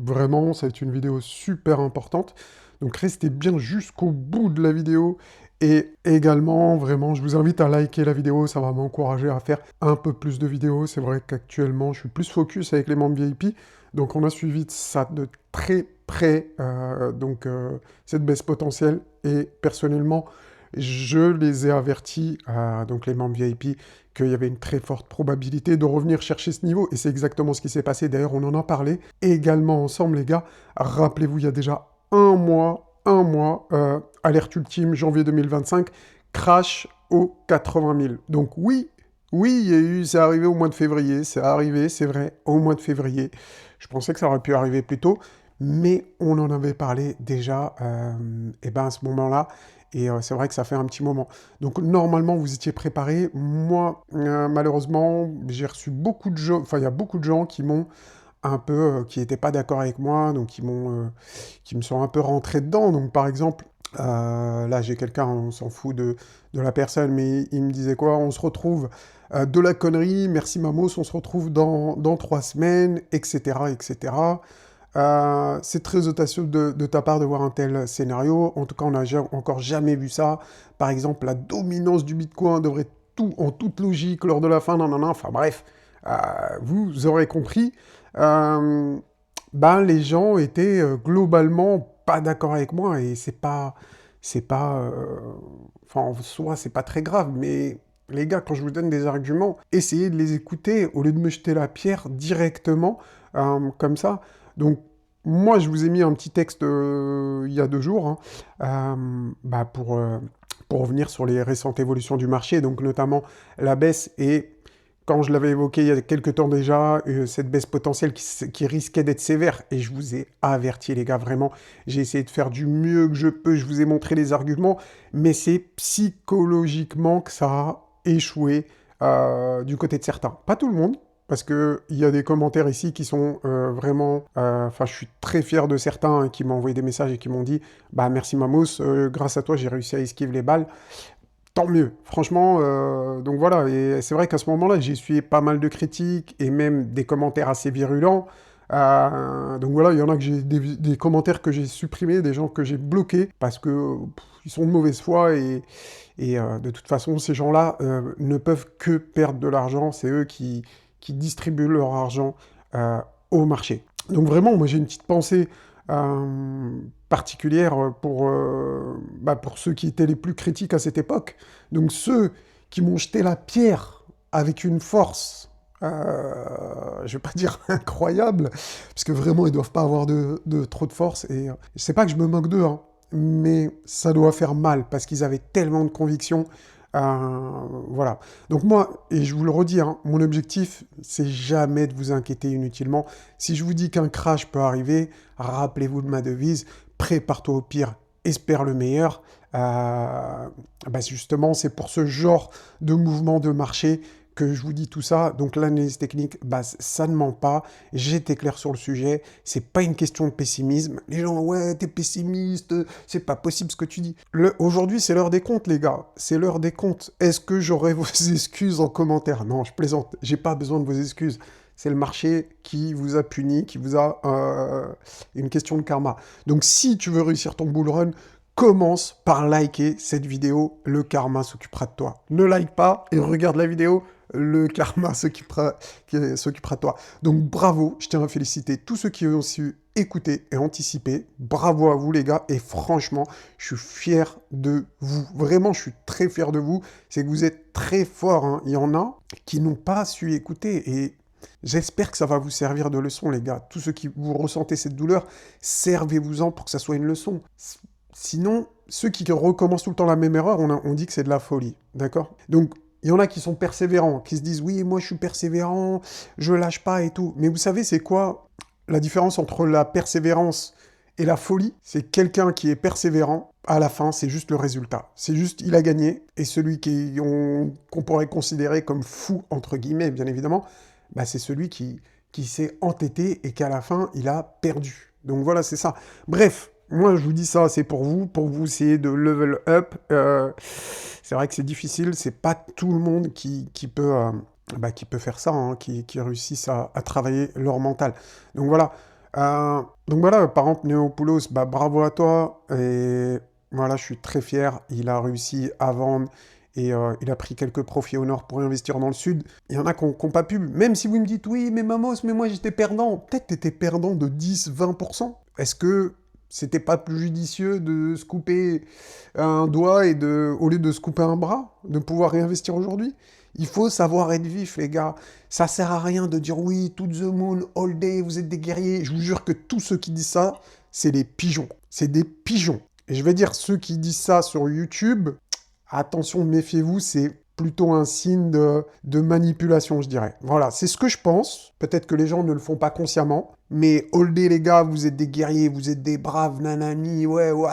Vraiment, ça va être une vidéo super importante. Donc restez bien jusqu'au bout de la vidéo. Et également, vraiment, je vous invite à liker la vidéo, ça va m'encourager à faire un peu plus de vidéos. C'est vrai qu'actuellement, je suis plus focus avec les membres VIP. Donc on a suivi ça de très près, cette baisse potentielle. Et personnellement, je les ai avertis, donc les membres VIP, qu'il y avait une très forte probabilité de revenir chercher ce niveau. Et c'est exactement ce qui s'est passé. D'ailleurs, on en a parlé également ensemble, les gars. Rappelez-vous, il y a déjà alerte ultime, janvier 2025, crash aux 80 000. Donc oui, oui, c'est arrivé au mois de février, c'est arrivé, c'est vrai, au mois de février. Je pensais que ça aurait pu arriver plus tôt, mais on en avait parlé déjà, et ben à ce moment-là, et c'est vrai que ça fait un petit moment. Donc normalement, vous étiez préparés. Moi, malheureusement, j'ai reçu beaucoup de gens, enfin il y a beaucoup de gens qui m'ont un peu, qui n'étaient pas d'accord avec moi, donc qui me sont un peu rentrés dedans. Donc par exemple, là j'ai quelqu'un, on s'en fout de la personne, mais il me disait quoi? On se retrouve de la connerie, merci Mamos, on se retrouve dans 3 semaines, etc. etc. C'est très audacieux de ta part de voir un tel scénario. En tout cas, on n'a encore jamais vu ça. Par exemple, la dominance du Bitcoin devrait tout, en toute logique, lors de la fin, non, non, non, enfin bref, vous aurez compris. Euh, les gens étaient globalement pas d'accord avec moi et enfin, en soi, c'est pas très grave, mais les gars, quand je vous donne des arguments, essayez de les écouter au lieu de me jeter la pierre directement, comme ça. Donc, moi, je vous ai mis un petit texte il y a 2 jours, hein, pour revenir sur les récentes évolutions du marché, donc notamment la baisse et quand je l'avais évoqué il y a quelques temps déjà, cette baisse potentielle qui risquait d'être sévère, et je vous ai averti les gars, vraiment, j'ai essayé de faire du mieux que je peux, je vous ai montré les arguments, mais c'est psychologiquement que ça a échoué du côté de certains. Pas tout le monde, parce qu'il y a des commentaires ici qui sont vraiment... Enfin, je suis très fier de certains hein, qui m'ont envoyé des messages et qui m'ont dit «Bah merci Mamos, grâce à toi j'ai réussi à esquiver les balles». Tant mieux, franchement, donc voilà, et c'est vrai qu'à ce moment-là, j'ai essuyé pas mal de critiques et même des commentaires assez virulents. Donc voilà, il y en a que j'ai des commentaires que j'ai supprimés, des gens que j'ai bloqués parce que ils sont de mauvaise foi et de toute façon, ces gens-là ne peuvent que perdre de l'argent. C'est eux qui distribuent leur argent au marché. Donc vraiment, moi j'ai une petite pensée particulière pour ceux qui étaient les plus critiques à cette époque. Donc ceux qui m'ont jeté la pierre avec une force, je vais pas dire incroyable, parce que vraiment ils doivent pas avoir de trop de force. Et c'est pas que je me moque d'eux, hein, mais ça doit faire mal parce qu'ils avaient tellement de conviction. Voilà. Donc moi, et je vous le redis, hein, mon objectif, c'est jamais de vous inquiéter inutilement. Si je vous dis qu'un crash peut arriver, rappelez-vous de ma devise, prépare-toi au pire, espère le meilleur. Justement, c'est pour ce genre de mouvement de marché que je vous dis tout ça. Donc l'analyse technique, ça ne ment pas. J'étais clair sur le sujet. C'est pas une question de pessimisme. Les gens, ouais, t'es pessimiste, c'est pas possible ce que tu dis. Aujourd'hui, c'est l'heure des comptes, les gars. C'est l'heure des comptes. Est-ce que j'aurai vos excuses en commentaire? Non, je plaisante. J'ai pas besoin de vos excuses. C'est le marché qui vous a puni, qui vous a une question de karma. Donc si tu veux réussir ton bull run, commence par liker cette vidéo. Le karma s'occupera de toi. Ne like pas et regarde la vidéo. Le karma s'occupera de toi. Donc bravo, je tiens à féliciter tous ceux qui ont su écouter et anticiper. Bravo à vous les gars. Et franchement, je suis fier de vous. Vraiment, je suis très fier de vous. C'est que vous êtes très forts, hein. Il y en a qui n'ont pas su écouter et j'espère que ça va vous servir de leçon, les gars. Tous ceux qui vous ressentez cette douleur, servez-vous-en pour que ça soit une leçon. Sinon, ceux qui recommencent tout le temps la même erreur, on dit que c'est de la folie, d'accord? Donc, il y en a qui sont persévérants, qui se disent, oui, moi je suis persévérant, je lâche pas et tout. Mais vous savez, c'est quoi la différence entre la persévérance et la folie? C'est quelqu'un qui est persévérant, à la fin, c'est juste le résultat. C'est juste, il a gagné, et celui qu'on pourrait considérer comme fou, entre guillemets, bien évidemment, c'est celui qui s'est entêté et qu'à la fin, il a perdu. Donc voilà, c'est ça. Bref, moi, je vous dis ça, c'est pour vous essayer de level up. C'est vrai que c'est difficile, c'est pas tout le monde qui peut faire ça, hein, qui réussissent à travailler leur mental. Donc voilà, Donc voilà, par exemple, Neopoulos, bah, bravo à toi. Et voilà, je suis très fier. Il a réussi à vendre et il a pris quelques profits au nord pour investir dans le sud. Il y en a qui n'ont pas pu. Même si vous me dites, oui, mais Mamos, mais moi j'étais perdant. Peut-être tu étais perdant de 10-20%. Est-ce que c'était pas plus judicieux de se couper un doigt et au lieu de se couper un bras, de pouvoir réinvestir aujourd'hui? Il faut savoir être vif, les gars. Ça sert à rien de dire oui, to the moon, all day, vous êtes des guerriers. Je vous jure que tous ceux qui disent ça, c'est des pigeons. C'est des pigeons. Et je vais dire, ceux qui disent ça sur YouTube, attention, méfiez-vous, c'est plutôt un signe de manipulation, je dirais. Voilà, c'est ce que je pense. Peut-être que les gens ne le font pas consciemment. Mais all day, les gars, vous êtes des guerriers, vous êtes des braves, nanani, ouais, ouais.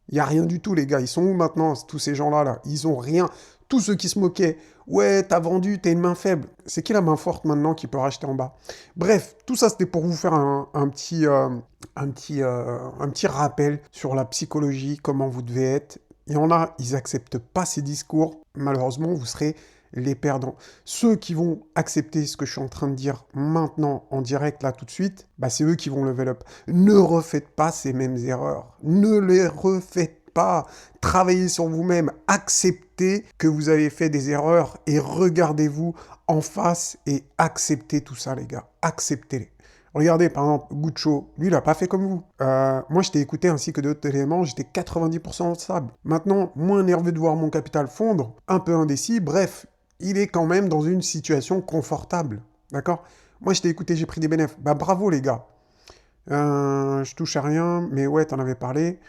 Il n'y a rien du tout, les gars. Ils sont où maintenant, tous ces gens-là, là? Ils ont rien. Tous ceux qui se moquaient. Ouais, t'as vendu, t'es une main faible. C'est qui la main forte maintenant qui peut racheter en bas? Bref, tout ça, c'était pour vous faire un petit rappel sur la psychologie, comment vous devez être. Il y en a, ils acceptent pas ces discours. Malheureusement, vous serez les perdants. Ceux qui vont accepter ce que je suis en train de dire maintenant, en direct, là, tout de suite, bah, c'est eux qui vont level up. Ne refaites pas ces mêmes erreurs. Ne les refaites pas. Travaillez sur vous-même. Acceptez que vous avez fait des erreurs et regardez-vous en face et acceptez tout ça, les gars. Acceptez-les. Regardez, par exemple, Guccio, lui, il n'a pas fait comme vous. Moi, je t'ai écouté ainsi que d'autres éléments, j'étais 90% stable. Maintenant, moins nerveux de voir mon capital fondre, un peu indécis, bref, il est quand même dans une situation confortable. D'accord? Moi, je t'ai écouté, j'ai pris des bénéfices. Bah, bravo, les gars. Je touche à rien, mais ouais, t'en avais parlé.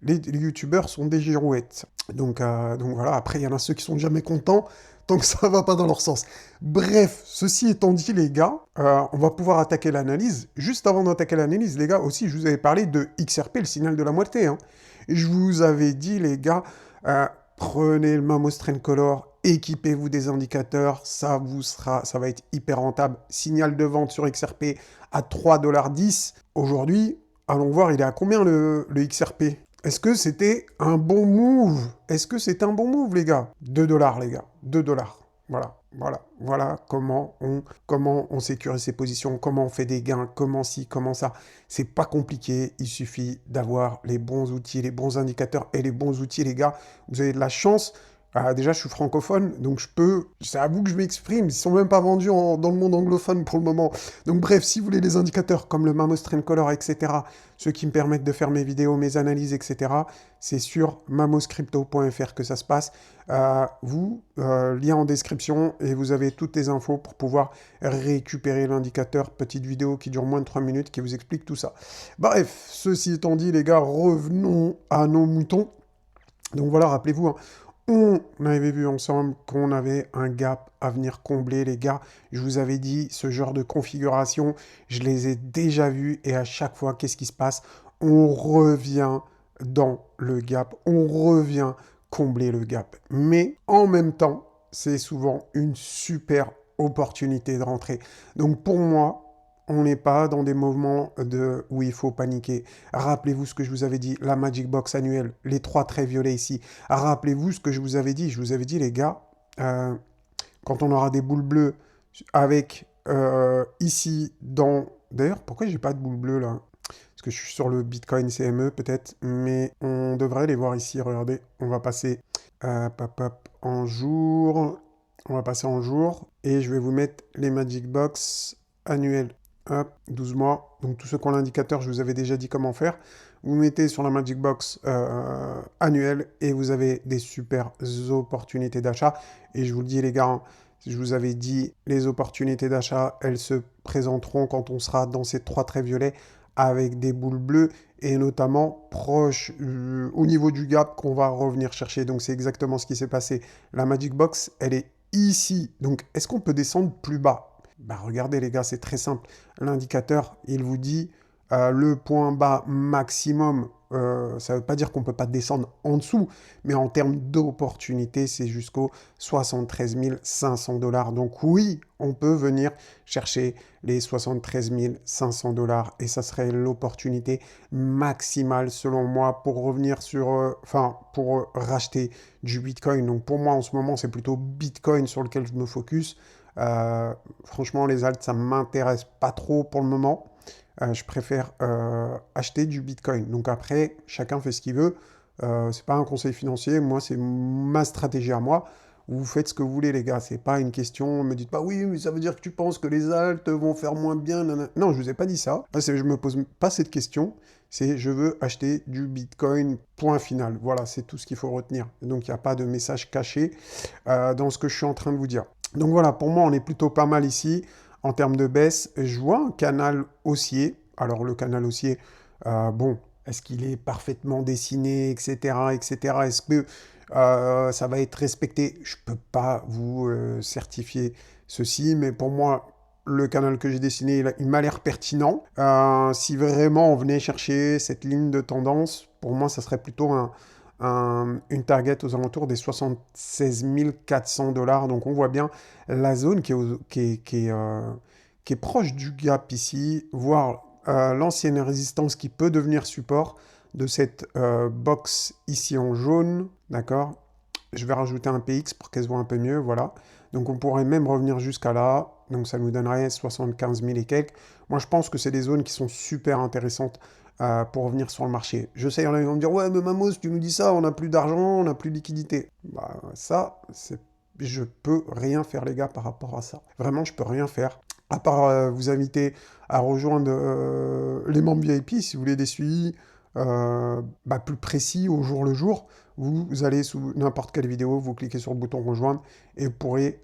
Les youtubeurs sont des girouettes. Donc voilà, après, il y en a ceux qui sont jamais contents tant que ça va pas dans leur sens. Bref, ceci étant dit, les gars, on va pouvoir attaquer l'analyse. Juste avant d'attaquer l'analyse, les gars, aussi, je vous avais parlé de XRP, le signal de la moitié. Hein. Et je vous avais dit, les gars, prenez le Mamos Trend Color, équipez-vous des indicateurs, ça va être hyper rentable. Signal de vente sur XRP à 3,10 $. Aujourd'hui, allons voir, il est à combien le XRP? Est-ce que c'était un bon move? Est-ce que c'est un bon move, les gars? 2 $, les gars. 2 $. Voilà comment on sécurise ses positions, comment on fait des gains, comment ci, comment ça. C'est pas compliqué, il suffit d'avoir les bons outils, les bons indicateurs et les bons outils, les gars. Vous avez de la chance. Déjà, je suis francophone, donc c'est à vous que je m'exprime. Ils sont même pas vendus dans le monde anglophone pour le moment. Donc bref, si vous voulez les indicateurs comme le Mamos Trend Color, etc., ceux qui me permettent de faire mes vidéos, mes analyses, etc., c'est sur mamoscrypto.fr que ça se passe. Lien en description et vous avez toutes les infos pour pouvoir récupérer l'indicateur. Petite vidéo qui dure moins de 3 minutes qui vous explique tout ça. Bref, ceci étant dit, les gars, revenons à nos moutons. Donc voilà, rappelez-vous, hein, on avait vu ensemble qu'on avait un gap à venir combler, les gars. Je vous avais dit, ce genre de configuration, je les ai déjà vus et à chaque fois, qu'est-ce qui se passe? On revient dans le gap, on revient combler le gap. Mais en même temps, c'est souvent une super opportunité de rentrer. Donc pour moi, on n'est pas dans des moments où il faut paniquer. Rappelez-vous ce que je vous avais dit, la Magic Box annuelle, les 3 traits violets ici. Rappelez-vous ce que je vous avais dit. Je vous avais dit, les gars, quand on aura des boules bleues avec ici dans... D'ailleurs, pourquoi j'ai pas de boules bleues là? Parce que je suis sur le Bitcoin CME peut-être, mais on devrait les voir ici. Regardez, on va passer en jour. On va passer en jour et je vais vous mettre les Magic Box annuelles. Hop, 12 mois. Donc tous ceux qui ont l'indicateur, je vous avais déjà dit comment faire. Vous mettez sur la Magic Box annuelle et vous avez des super opportunités d'achat. Et je vous le dis les gars, hein, je vous avais dit, les opportunités d'achat, elles se présenteront quand on sera dans ces 3 traits violets avec des boules bleues et notamment proche au niveau du gap qu'on va revenir chercher. Donc c'est exactement ce qui s'est passé. La Magic Box, elle est ici. Donc est-ce qu'on peut descendre plus bas? Bah regardez les gars, c'est très simple. L'indicateur, il vous dit le point bas maximum. Ça ne veut pas dire qu'on ne peut pas descendre en dessous, mais en termes d'opportunité, c'est jusqu'au 73 500 $. Donc oui, on peut venir chercher les 73 500 $. Et ça serait l'opportunité maximale, selon moi, pour revenir sur... pour racheter du Bitcoin. Donc pour moi, en ce moment, c'est plutôt Bitcoin sur lequel je me focus. Franchement, les alts, ça ne m'intéresse pas trop pour le moment. je préfère acheter du Bitcoin. Donc après, chacun fait ce qu'il veut. C'est pas un conseil financier, moi c'est ma stratégie à moi. Vous faites ce que vous voulez les gars, c'est pas une question, me dites pas oui mais ça veut dire que tu penses que les altes vont faire moins bien, nanana. Non, je vous ai pas dit ça. Je me pose pas cette question, c'est je veux acheter du Bitcoin, point final. Voilà, c'est tout ce qu'il faut retenir. Donc il n'y a pas de message caché dans ce que je suis en train de vous dire. Donc voilà, pour moi on est plutôt pas mal ici en termes de baisse. Je vois un canal haussier. Alors le canal haussier, bon, est-ce qu'il est parfaitement dessiné, etc., etc. Est-ce que ça va être respecté? Je ne peux pas vous certifier ceci, mais pour moi, le canal que j'ai dessiné, il m'a l'air pertinent. Si vraiment on venait chercher cette ligne de tendance, pour moi, ça serait plutôt une target aux alentours des 76 400 $. Donc on voit bien la zone qui est proche du gap ici, voire l'ancienne résistance qui peut devenir support de cette box ici en jaune, d'accord? Je vais rajouter un PX pour qu'elle se voit un peu mieux, voilà. Donc on pourrait même revenir jusqu'à là, donc ça nous donnerait 75 000 et quelques. Moi je pense que c'est des zones qui sont super intéressantes pour revenir sur le marché. Je sais, il y en a qui vont me dire, ouais mais Mamos, tu nous dis ça, on n'a plus d'argent, on n'a plus de liquidité. Bah ça, je peux rien faire les gars par rapport à ça. Vraiment, je peux rien faire à part vous inviter à rejoindre les membres VIP si vous voulez des suivis plus précis au jour le jour. Vous allez sous n'importe quelle vidéo, vous cliquez sur le bouton rejoindre et vous pourrez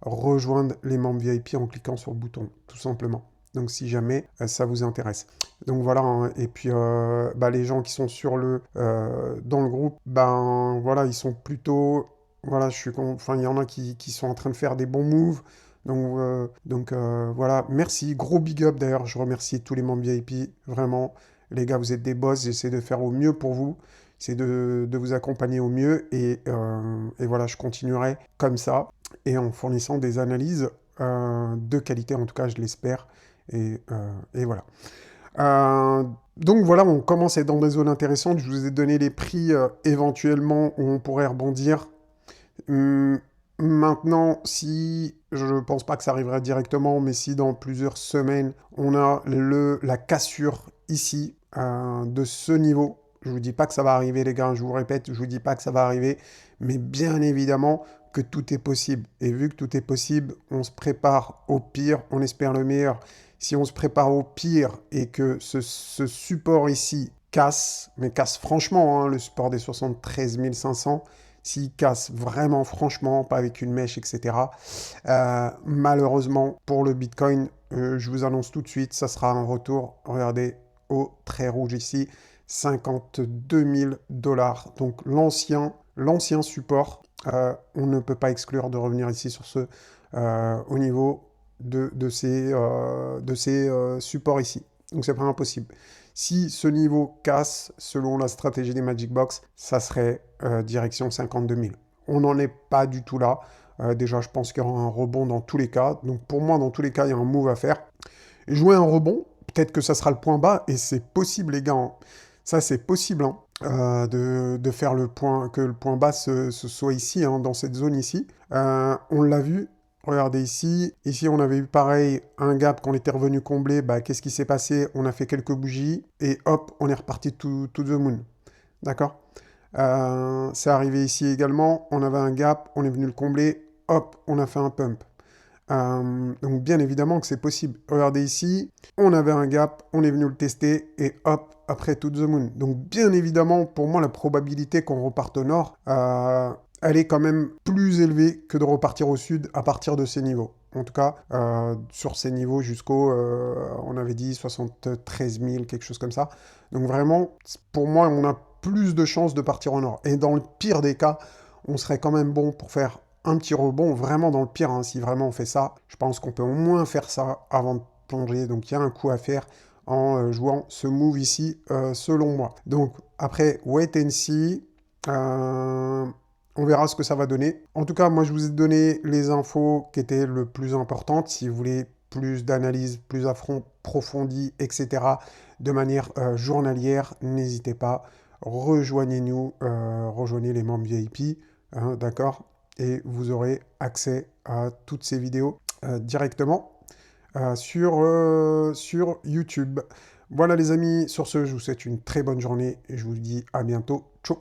rejoindre les membres VIP en cliquant sur le bouton, tout simplement. Donc si jamais ça vous intéresse. Donc voilà, hein. Et puis les gens qui sont dans le groupe, ben voilà, ils sont plutôt, voilà, enfin il y en a qui sont en train de faire des bons moves. Donc voilà, merci, gros big up d'ailleurs, je remercie tous les membres VIP, vraiment, les gars, vous êtes des boss, j'essaie de faire au mieux pour vous, c'est de vous accompagner au mieux, et voilà, je continuerai comme ça, et en fournissant des analyses de qualité, en tout cas, je l'espère, et voilà. Donc voilà, on commence à être dans des zones intéressantes, je vous ai donné les prix éventuellement où on pourrait rebondir. Maintenant, si, je ne pense pas que ça arrivera directement, mais si dans plusieurs semaines, on a la cassure ici, de ce niveau, je ne vous dis pas que ça va arriver les gars, je vous répète, je ne vous dis pas que ça va arriver, mais bien évidemment que tout est possible. Et vu que tout est possible, on se prépare au pire, on espère le meilleur. Si on se prépare au pire et que ce support ici casse, mais casse franchement, hein, le support des 73 500, s'il casse vraiment franchement, pas avec une mèche, etc., malheureusement, pour le Bitcoin, je vous annonce tout de suite, ça sera un retour, regardez, au trait rouge ici, 52 000 $. Donc l'ancien support, on ne peut pas exclure de revenir ici sur au niveau de ces supports ici. Donc c'est pas impossible. Si ce niveau casse, selon la stratégie des Magic Box, ça serait direction 52 000. On n'en est pas du tout là. Déjà, je pense qu'il y aura un rebond dans tous les cas. Donc pour moi, dans tous les cas, il y a un move à faire. Et jouer un rebond, peut-être que ça sera le point bas, et c'est possible, les gars. Hein. Ça, c'est possible, hein, de faire que le point bas se soit ici, hein, dans cette zone ici. On l'a vu. Regardez ici. Ici, on avait eu pareil, un gap qu'on était revenu combler. Qu'est-ce qui s'est passé? On a fait quelques bougies et hop, on est reparti to the moon. D'accord? C'est arrivé ici également. On avait un gap, on est venu le combler. Hop, on a fait un pump. Donc bien évidemment que c'est possible. Regardez ici, on avait un gap, on est venu le tester et hop, après to the moon. Donc bien évidemment, pour moi, la probabilité qu'on reparte au nord, elle est quand même plus élevée que de repartir au sud à partir de ces niveaux. En tout cas, sur ces niveaux jusqu'au, on avait dit 73 000, quelque chose comme ça. Donc vraiment, pour moi, on a plus de chances de partir au nord. Et dans le pire des cas, on serait quand même bon pour faire un petit rebond, vraiment dans le pire, hein, si vraiment on fait ça, je pense qu'on peut au moins faire ça avant de plonger, donc il y a un coup à faire en jouant ce move ici, selon moi. Donc après, wait and see, on verra ce que ça va donner. En tout cas, moi je vous ai donné les infos qui étaient le plus importantes, si vous voulez plus d'analyse, plus approfondie, etc., de manière journalière, n'hésitez pas, rejoignez-nous, rejoignez les membres VIP, hein, d'accord, et vous aurez accès à toutes ces vidéos directement. sur YouTube. Voilà les amis, sur ce, je vous souhaite une très bonne journée et je vous dis à bientôt. Ciao.